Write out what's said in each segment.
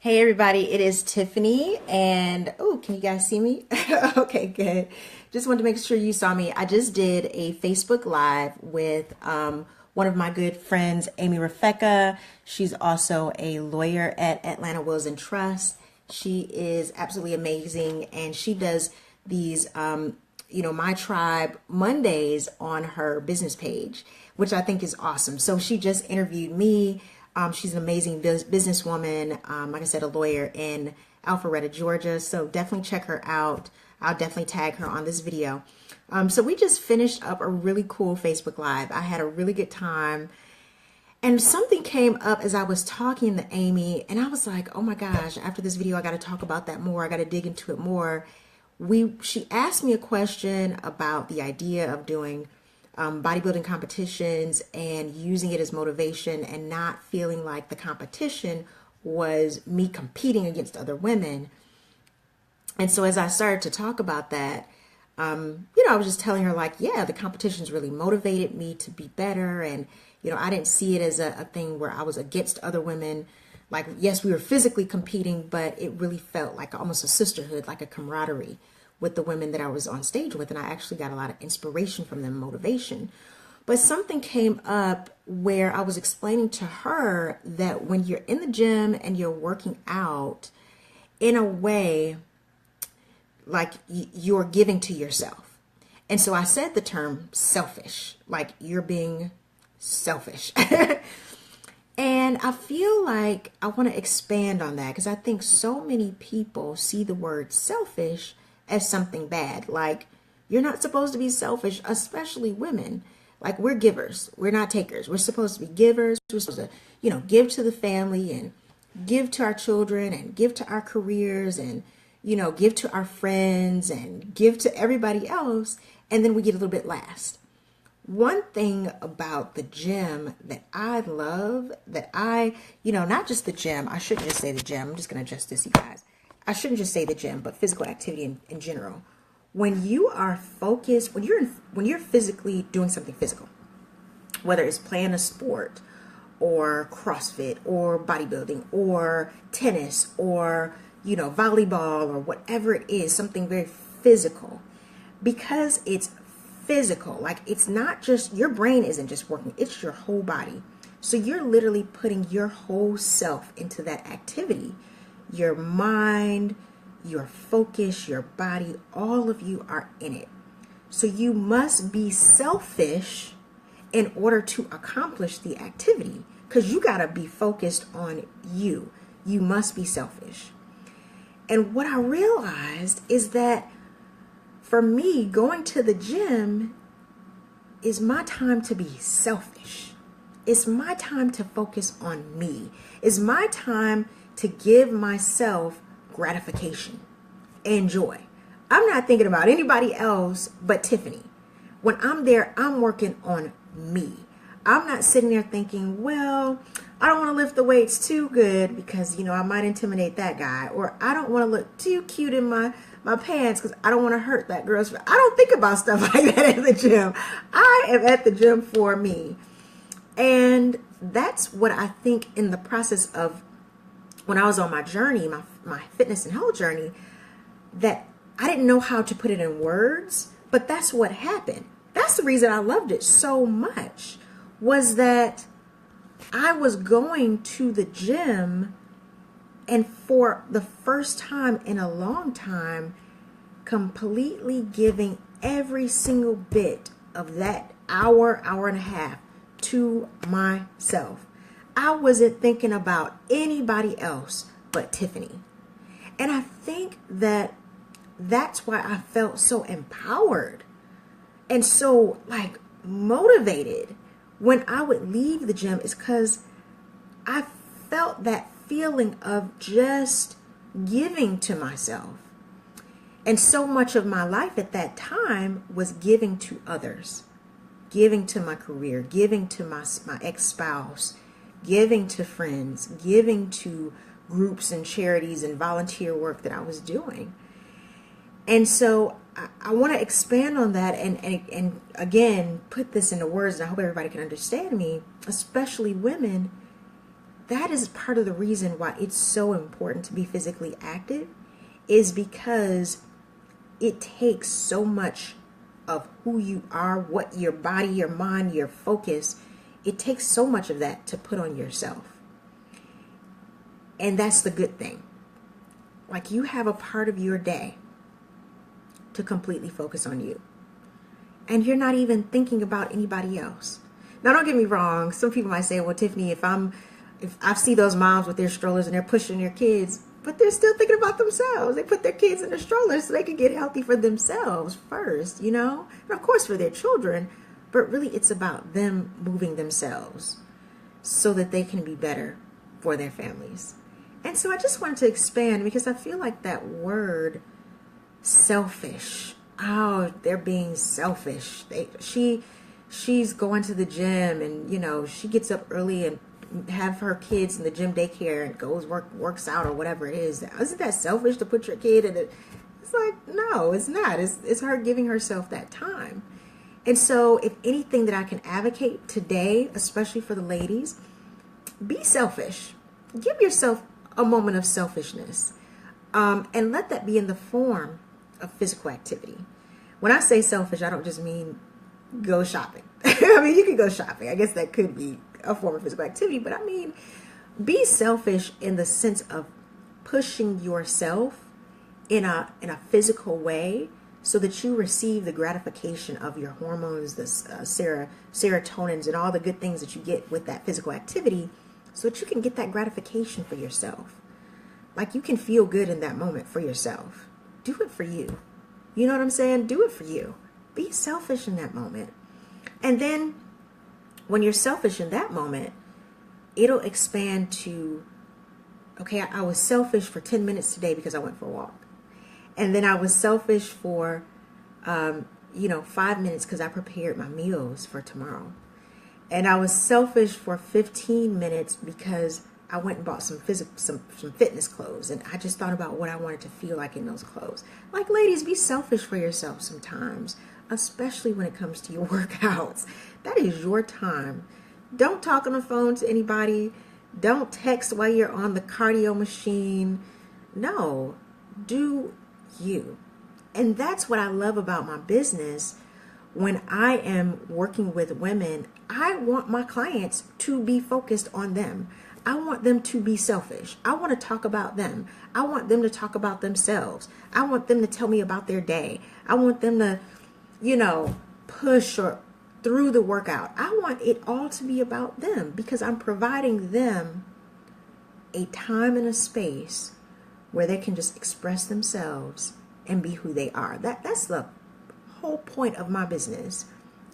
Hey everybody, it is Tiffany and oh, can you guys see me? Okay, good. Just wanted to make sure you saw me. I just did a Facebook Live with one of my good friends, Amy Rafeka. She's also a lawyer at Atlanta Wills and Trust. She is absolutely amazing and she does these My Tribe Mondays on her business page, which I think is awesome. So she just interviewed me. She's an amazing businesswoman, like I said, a lawyer in Alpharetta, Georgia. So definitely check her out. I'll definitely tag her on this video. So we just finished up a really cool Facebook Live. I had a really good time. And something came up as I was talking to Amy, and I was like, oh my gosh, after this video, I got to talk about that more. I got to dig into it more. She asked me a question about the idea of doing bodybuilding competitions and using it as motivation and not feeling like the competition was me competing against other women. And so as I started to talk about that, I was just telling her like, yeah, the competitions really motivated me to be better. And, I didn't see it as a thing where I was against other women. Like, yes, we were physically competing, but it really felt like almost a sisterhood, like a camaraderie with the women that I was on stage with. And I actually got a lot of inspiration from them, motivation. But something came up where I was explaining to her that when you're in the gym and you're working out, in a way, like you're giving to yourself. And so I said the term selfish, like you're being selfish. And I feel like I want to expand on that because I think so many people see the word selfish as something bad. Like, you're not supposed to be selfish, especially women. Like, we're givers. We're not takers. We're supposed to be givers. We're supposed to, give to the family and give to our children and give to our careers and, give to our friends and give to everybody else. And then we get a little bit last. One thing about the gym that I love, not just the gym, I shouldn't just say the gym, I'm just going to adjust this, you guys. I shouldn't just say the gym, but physical activity in general. When you are focused, when you're physically doing something physical, whether it's playing a sport or CrossFit or bodybuilding or tennis or, volleyball or whatever it is, something very physical, because it's physical, like it's not just, your brain isn't just working, it's your whole body. So you're literally putting your whole self into that activity. Your mind, your focus, your body, all of you are in it. So you must be selfish in order to accomplish the activity because you got to be focused on you. You must be selfish. And what I realized is that for me, going to the gym is my time to be selfish. It's my time to focus on me. It's my time to give myself gratification and joy. I'm not thinking about anybody else but Tiffany. When I'm there, I'm working on me. I'm not sitting there thinking, well, I don't want to lift the weights too good because, I might intimidate that guy. Or I don't want to look too cute in my pants because I don't want to hurt that girl's. I don't think about stuff like that at the gym. I am at the gym for me. And that's what I think in the process of when I was on my journey, my fitness and health journey, that I didn't know how to put it in words, but that's what happened. That's the reason I loved it so much, was that I was going to the gym and for the first time in a long time, completely giving every single bit of that hour and a half to myself. I wasn't thinking about anybody else but Tiffany. And I think that that's why I felt so empowered and so motivated when I would leave the gym, is because I felt that feeling of just giving to myself. And so much of my life at that time was giving to others, giving to my career, giving to my ex-spouse, giving to friends, giving to groups and charities and volunteer work that I was doing. And so I want to expand on that and again, put this into words, and I hope everybody can understand me, especially women, that is part of the reason why it's so important to be physically active, is because it takes so much of who you are, what your body, your mind, your focus, it takes so much of that to put on yourself. And that's the good thing. Like, you have a part of your day to completely focus on you. And you're not even thinking about anybody else. Now, don't get me wrong. Some people might say, well, Tiffany, if I see those moms with their strollers and they're pushing their kids, but they're still thinking about themselves. They put their kids in their strollers so they can get healthy for themselves first, you know? And of course for their children, but really it's about them moving themselves so that they can be better for their families. And so I just wanted to expand, because I feel like that word selfish, oh, they're being selfish. She's going to the gym, and, you know, she gets up early and have her kids in the gym daycare and goes works out or whatever it is. Isn't that selfish to put your kid in it? It's like, no, it's not. It's her giving herself that time. And so if anything that I can advocate today, especially for the ladies, be selfish. Give yourself a moment of selfishness. And let that be in the form of physical activity. When I say selfish, I don't just mean go shopping. I mean, you can go shopping. I guess that could be a form of physical activity, but I mean, be selfish in the sense of pushing yourself in a physical way so that you receive the gratification of your hormones, the serotonins, and all the good things that you get with that physical activity, so that you can get that gratification for yourself. Like, you can feel good in that moment for yourself. Do it for you. You know what I'm saying? Do it for you. Be selfish in that moment. And then when you're selfish in that moment, it'll expand to, okay, I was selfish for 10 minutes today because I went for a walk. And then I was selfish for, 5 minutes because I prepared my meals for tomorrow. And I was selfish for 15 minutes because I went and bought some fitness clothes, and I just thought about what I wanted to feel like in those clothes. Like, ladies, be selfish for yourself sometimes, especially when it comes to your workouts. That is your time. Don't talk on the phone to anybody. Don't text while you're on the cardio machine. No, do you. And that's what I love about my business. When I am working with women, I want my clients to be focused on them. I want them to be selfish. I want to talk about them. I want them to talk about themselves. I want them to tell me about their day. I want them to, push or through the workout. I want it all to be about them, because I'm providing them a time and a space where they can just express themselves and be who they are. That's the whole point of my business,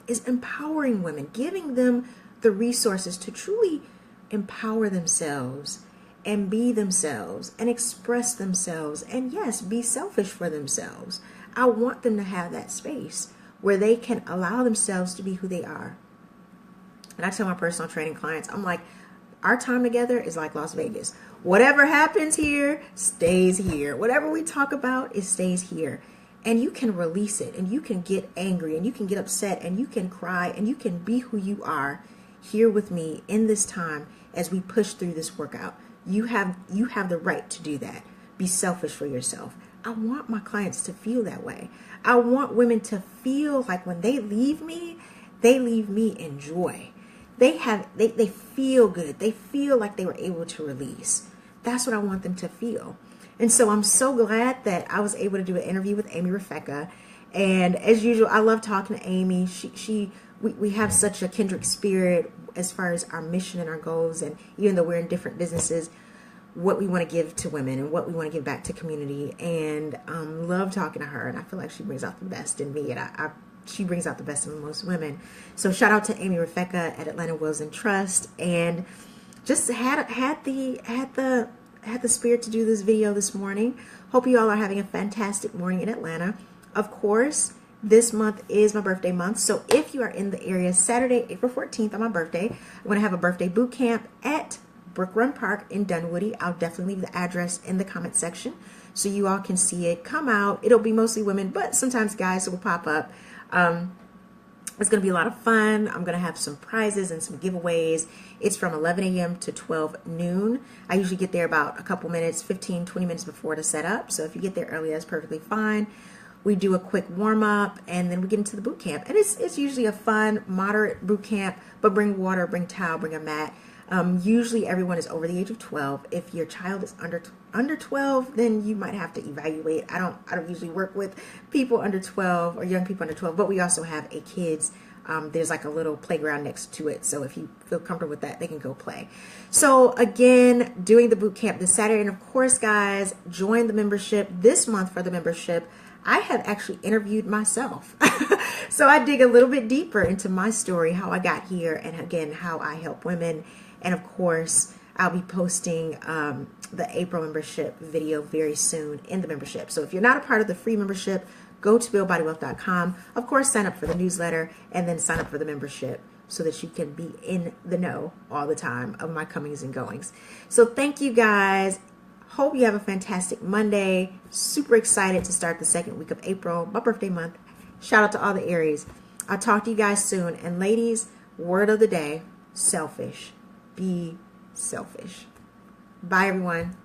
is empowering women, giving them the resources to truly empower themselves and be themselves and express themselves, and yes, be selfish for themselves. I want them to have that space where they can allow themselves to be who they are. And I tell my personal training clients, I'm like, our time together is like Las Vegas. Whatever happens here stays here. Whatever we talk about, it stays here. And you can release it, and you can get angry, and you can get upset, and you can cry, and you can be who you are here with me in this time as we push through this workout. You have the right to do that. Be selfish for yourself. I want my clients to feel that way. I want women to feel like when they leave me in joy. They feel good. They feel like they were able to release. That's what I want them to feel. And so I'm so glad that I was able to do an interview with Amy Rebecca. And as usual, I love talking to Amy. We have such a kindred spirit as far as our mission and our goals. And even though we're in different businesses, what we want to give to women and what we want to give back to community. And love talking to her. And I feel like she brings out the best in me. And she brings out the best in most women. So shout out to Amy Rebecca at Atlanta Wills and Trust. And just had the spirit to do this video this morning. Hope you all are having a fantastic morning in Atlanta. Of course, this month is my birthday month. So if you are in the area, Saturday, April 14th on my birthday, I'm going to have a birthday boot camp at Brook Run Park in Dunwoody. I'll definitely leave the address in the comment section so you all can see it. Come out. It'll be mostly women, but sometimes guys will pop up. It's going to be a lot of fun. I'm going to have some prizes and some giveaways. It's from 11 a.m. to 12 noon. I usually get there about a couple minutes, 15, 20 minutes before to set up. So if you get there early, that's perfectly fine. We do a quick warm up and then we get into the boot camp. And it's usually a fun, moderate boot camp, but bring water, bring towel, bring a mat. Usually everyone is over the age of 12. If your child is under 12, then you might have to evaluate. I don't usually work with people under 12 or young people under 12, but we also have a kids. There's like a little playground next to it. So if you feel comfortable with that, they can go play. So again, doing the boot camp this Saturday. And of course, guys, join the membership this month. For the membership, I have actually interviewed myself. So I dig a little bit deeper into my story, how I got here, and again, how I help women. And of course, I'll be posting the April membership video very soon in the membership. So if you're not a part of the free membership, go to buildbodywealth.com. Of course, sign up for the newsletter and then sign up for the membership so that you can be in the know all the time of my comings and goings. So thank you guys. Hope you have a fantastic Monday. Super excited to start the second week of April, my birthday month. Shout out to all the Aries. I'll talk to you guys soon. And ladies, word of the day, selfish. Be selfish. Bye, everyone.